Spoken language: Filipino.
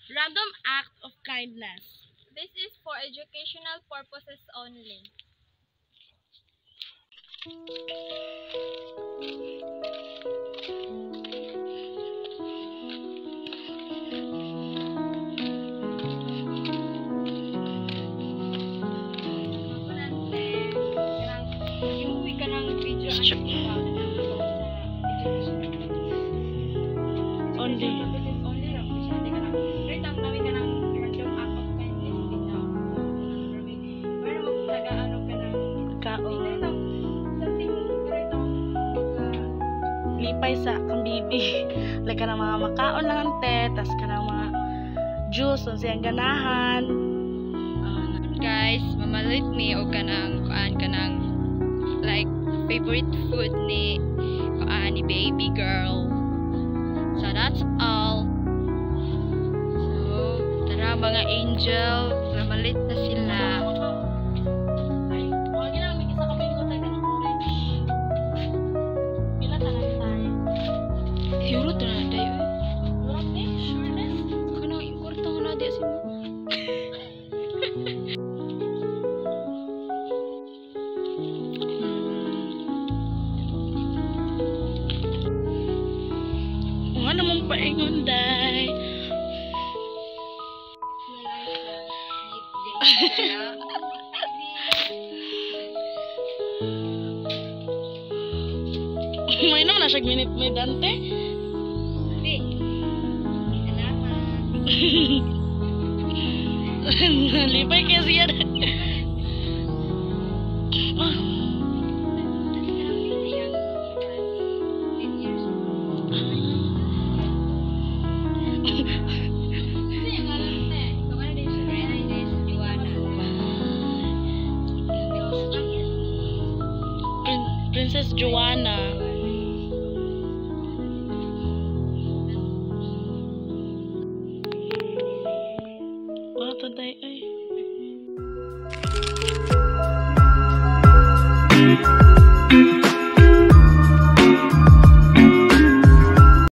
Random act of kindness. This is for educational purposes only. Lipay sa kang bibi. Like ka ng mga makaon lang ante, tas ka ng mga juice, o siyang ganahan. Guys, mamalit mi o kanang like favorite food ni ni baby girl. So that's all. So, tara mga angel, mamalit na sila. Yurot na dayo. Kanang importante na di mo. Ano mong paingon, day? May naman na siya minute may dante. Lipay kaya siya. Princess Joanna. Wala to day ay.